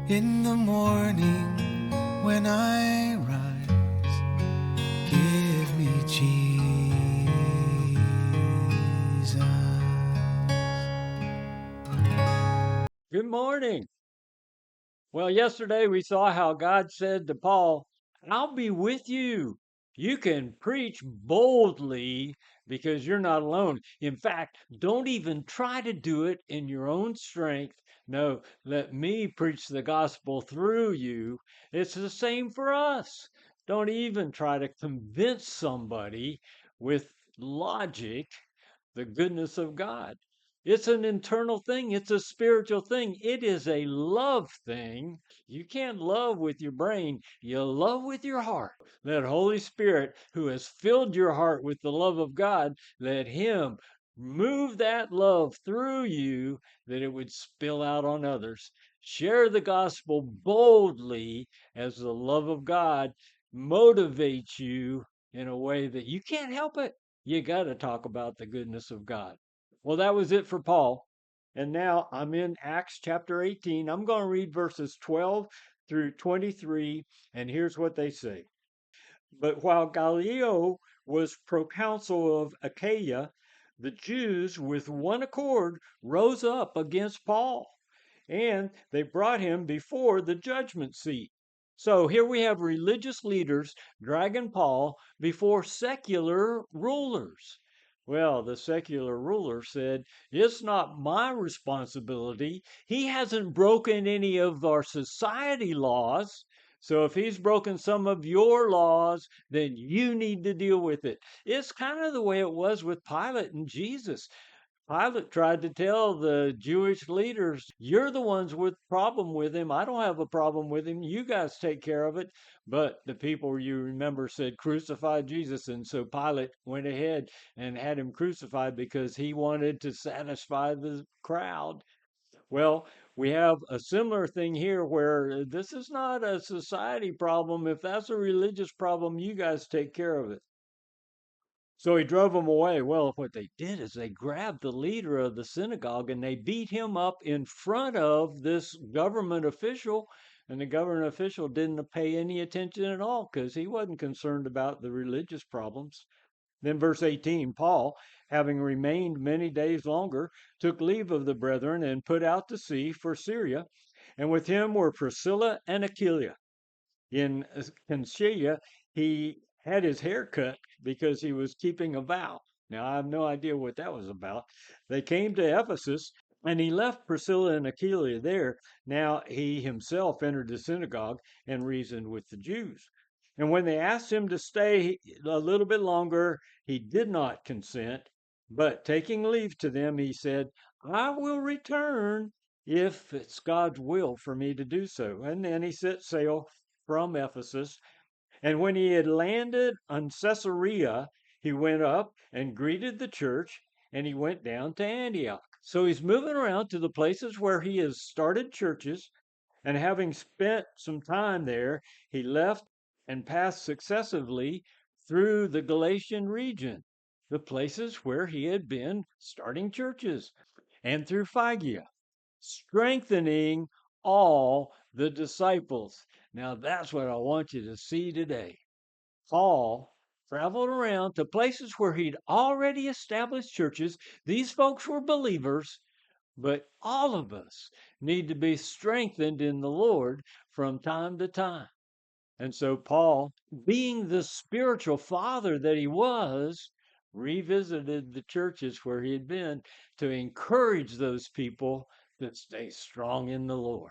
In the morning when I rise, give me Jesus. Good morning. Well, yesterday we saw how God said to Paul, I'll be with you. You can preach boldly because you're not alone. In fact, don't even try to do it in your own strength. No, let me preach the gospel through you. It's the same for us. Don't even try to convince somebody with logic the goodness of God. It's an internal thing. It's a spiritual thing. It is a love thing. You can't love with your brain. You love with your heart. Let Holy Spirit, who has filled your heart with the love of God, let Him move that love through you that it would spill out on others. Share the gospel boldly as the love of God motivates you in a way that you can't help it. You got to talk about the goodness of God. Well, that was it for Paul. And now I'm in Acts chapter 18. I'm going to read verses 12 through 23. And here's what they say. But while Gallio was proconsul of Achaia, the Jews with one accord rose up against Paul, and they brought him before the judgment seat. So here we have religious leaders dragging Paul before secular rulers. Well, the secular ruler said, it's not my responsibility. He hasn't broken any of our society laws. So if he's broken some of your laws, then you need to deal with it. It's kind of the way it was with Pilate and Jesus. Pilate tried to tell the Jewish leaders, you're the ones with problem with him. I don't have a problem with him. You guys take care of it. But the people, you remember, said, crucify Jesus. And so Pilate went ahead and had him crucified because he wanted to satisfy the crowd. Well, we have a similar thing here where this is not a society problem. If that's a religious problem, you guys take care of it. So he drove them away. Well, what they did is they grabbed the leader of the synagogue and they beat him up in front of this government official. And the government official didn't pay any attention at all because he wasn't concerned about the religious problems. Then, verse 18, Paul, having remained many days longer, took leave of the brethren and put out to sea for Syria. And with him were Priscilla and Aquila. In Panchaea, he had his hair cut because he was keeping a vow. Now, I have no idea what that was about. They came to Ephesus, and he left Priscilla and Aquila there. Now, he himself entered the synagogue and reasoned with the Jews. And when they asked him to stay a little bit longer, he did not consent. But taking leave to them, he said, I will return if it's God's will for me to do so. And then he set sail from Ephesus. And when he had landed on Caesarea, he went up and greeted the church, and he went down to Antioch. So he's moving around to the places where he has started churches, and having spent some time there, he left and passed successively through the Galatian region, the places where he had been starting churches, and through Phrygia, strengthening all the disciples. Now that's what I want you to see today. Paul traveled around to places where he'd already established churches. These folks were believers, but all of us need to be strengthened in the Lord from time to time. And so Paul, being the spiritual father that he was, revisited the churches where he had been to encourage those people that stay strong in the Lord.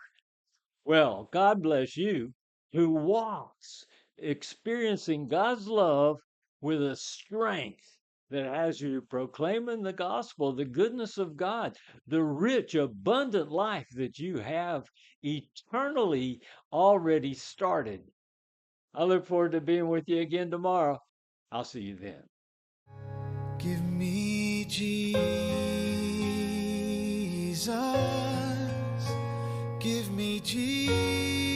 Well, God bless you who walks experiencing God's love with a strength that has you proclaiming the gospel, the goodness of God, the rich, abundant life that you have eternally already started. I look forward to being with you again tomorrow. I'll see you then. Give me Jesus. Give me Jesus.